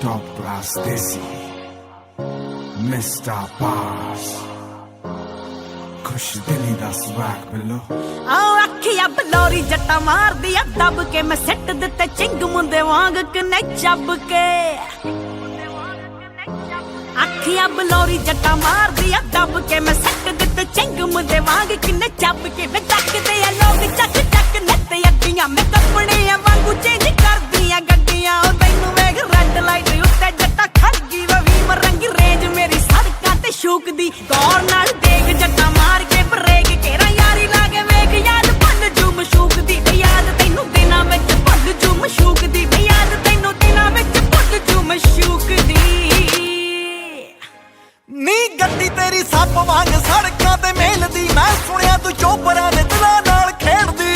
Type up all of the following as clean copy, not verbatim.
Top class desi, Mr. Boss, खुश दिली दा swag below. आखिया बलौरी जट्टा मार दिया दब के मैं सिट दिते चिंग मुंदे वांग कने चब के आखिया बलौरी जट्टा मार दिया दब के मैं सिट दिते चिंग मुंदे वांग कने चब के मैं तक दे लोग चक चक नते अड्डियां मैं कपड़े वांगू चेंज कर दिया गड्डियां ओ तैनू वेख रेड लाइट उत्ते जट्टा खड़ गई वी मरंगी रेंज मेरी सड़कां ते शूक दी गौर नाल देख जट्टा मार के ब्रेक केरा यारी लागे वेख याद भुल जू मशूक दी याद तैनू दिनां विच भुल जू मशूक दी याद तैनू दिनां विच भुल जू मशूक दी नी गड्डी तेरी सप वांग सड़कां ते मेलदी मैं सुनिया तू चोपरां दे दिलां नाल खेडदी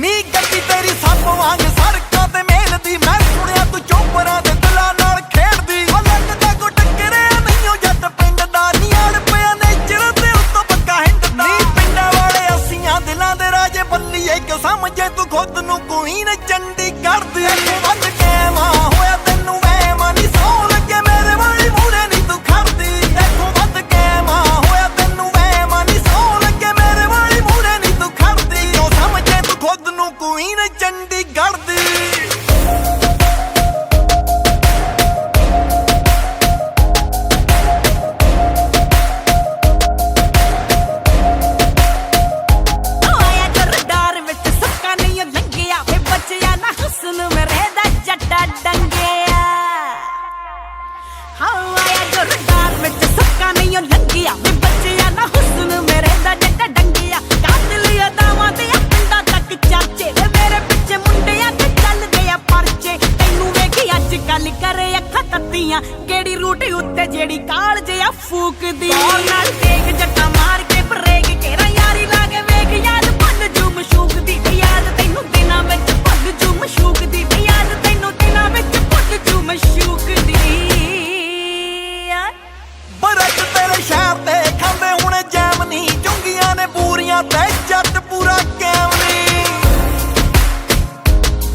नी गड्डी तेरी सप वांग सड़कां ते मेलदी मैं सुनिया तू चोपरां दे दिलां नाल खेडदी ओ लगदा को टक्करिਆ नहीं ओ जੱਟ पिंड दा नी अड़ पिया नेचर ते उत्तों पक्का हिंडदा नी पिंडां वाले असीਆਂ दिलां दे राजे बल्लीए कि समझे तू खुद नू क्वीन चंडीगढ़ दी वंड के मां होया तैनू वहम नी सौ लगे मेरे वाली मूरे नी तू खड़दी देखो वंड के मां होया तैनू वहम नी सौ लगे मेरे वाली मूरे नी तू खड़दी ओ समझे तू खुद नू क्वीन चंडीगढ़ दी केड़ी रूटी उत्ते जेड़ी काल जिया फूक दी नाल देख जट्टा मार के ब्रेक केरा यारी लागे वेख याद भुल जू मशूक दी याद तैनू दिनां विच भुल जू मशूक दी याद तैनू दिनां विच भुल जू मशूक दी बरत तेरे शहर ते खांदे हुणे जैमनी चुंगियां ने पूरियां ते जट पूरा कैमनी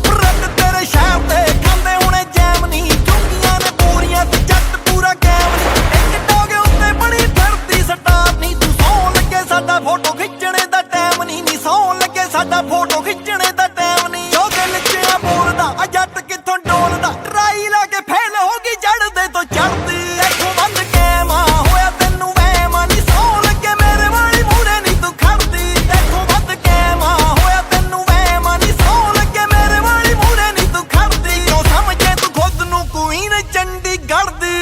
बरत तेरे शहर ते खांदे हुणे जैमनी चुंगियां ने पूरियां ते जट पूरा कैमनी एक डोगे उत्ते बड़ी फिरदी स्टार नी तू सौ लगे साडा फोटो खिच्चणे दा टाइम नी सौ लगे साडा फोटो खिच्चणे दा टाइम नी जो दिल च बोलदा आ जट किथों डोलदा ट्राई ला के फेल हो गई जड़दे तो चढ़दी देखो बंद के मां होया तैनू वहम नी सौ लगे मेरे वाली मूरे नी तू खड़दी देखो बंद के मां होया तैनू वहम नी सौ लगे मेरे वाली मूरे नी तू खड़दी क्यों समझे तू खुद नू क्वीन चंडीगढ़ दी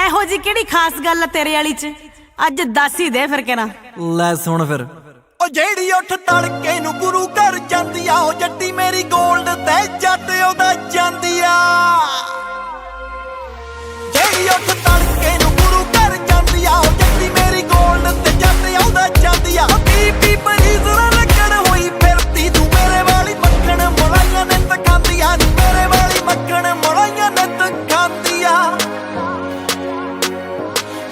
ਇਹੋ ਜੀ ਕਿਹੜੀ ਖਾਸ ਗੱਲ ਆ ਤੇਰੇ ਵਾਲੀ ਚ ਅੱਜ ਦੱਸ ਹੀ ਦੇ ਫਿਰ ਕਿਹਨਾਂ ਲੈ ਸੁਣ ਫਿਰ ਉਹ ਜਿਹੜੀ ਉੱਠ ਤੜਕੇ ਨੂੰ ਗੁਰੂ ਘਰ ਜਾਂਦੀ ਆ ਉਹ ਜੱਟੀ ਮੇਰੀ ਗੋਲਡ ਤੇ ਜੱਟ ਉਹਦਾ ਜਾਂਦੀ ਆ ਜਿਹੜੀ ਉੱਠ ਤੜਕੇ ਨੂੰ ਗੁਰੂ ਘਰ ਜਾਂਦੀ ਆ ਉਹ ਜੱਟੀ ਮੇਰੀ ਗੋਲਡ ਤੇ ਜੱਟ ਉਹਦਾ ਜਾਂਦੀ ਆ ਬੀਬੀ ਬੜੀ ਜ਼ਰਾ ਲੱਗਣ ਹੋਈ ਫਿਰਦੀ ਤੂੰ ਮੇਰੇ ਵਾਲੀ ਮੱਖਣ ਮਲਾਈਆਂ ਨੇ ਤਾਂ ਖਾਂਦੀ ਆ ਨੀ ਮੇਰੇ ਵਾਲੀ ਮੱਖਣ ਮਲਾਈਆਂ ਨੇ ਤਾਂ ਖਾਂਦੀ ਆ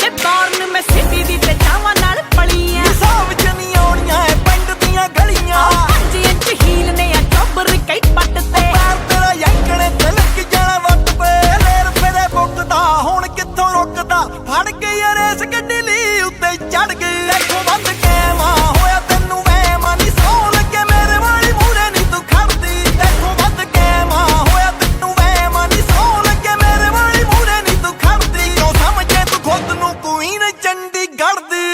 ਤੇ ਬਾਰਨ ਮੈਂ ਸਿੱਟੀ ਦੀ ਤੇ ਚਾਵਾਂ ਨਾਲ ਪਲੀਆਂ ਹਿਸਾਬ ਚ ਨਹੀਂ ਆਉਣੀਆਂ ਇਹ ਪਿੰਡ ਦੀਆਂ ਗਲੀਆਂ 5 ਇੰਚ ਹੀਲ ਨੇ ਆ ਚੋਬਰ ਕਈ ਪੱਟ ਤੇ ਪੈਰ ਤੇਰਾ ਯੰਕਣੇ ਤੇ ਲੱਗ ਜਾਣਾ ਵੱਟ ਪੇ ਲੇਰ ਫੇਰੇ ਬੁੱਕਦਾ ਹੁਣ ਕਿੱਥੋਂ ਰੁਕਦਾ ਫੜ ਕੇ ਰੇਸ ਗੱਡੀ ਲਈ ਉੱਤੇ ਚੜ ਗਈ ਦੇਖੋ ਬੰਦ ਕੇ ਮਾਂ ਹੋਇਆ ਤੈਨੂੰ ਵਹਿਮ ਨੀ ਸੌ ਲੱਗੇ ਮੇਰੇ ਵਾਲੀ ਮੂਰੇ ਨੀ ਤੂੰ ਖੜਦੀ ਦੇਖੋ ਬੰਦ ਕੇ ਮਾਂ ਹੋਇਆ ਤੈਨੂੰ ਵਹਿਮ ਨੀ ਸੌ ਲੱਗੇ ਮੇਰੇ ਵਾਲੀ ਮੂਰੇ ਨੀ ਤੂੰ ਖੜਦੀ ਕਿਉਂ ਸਮਝੇ ਤੂੰ ਖੁਦ ਨੂੰ ਕੁਈਨ ਚੰਡੀਗੜ੍ਹ ਦੀ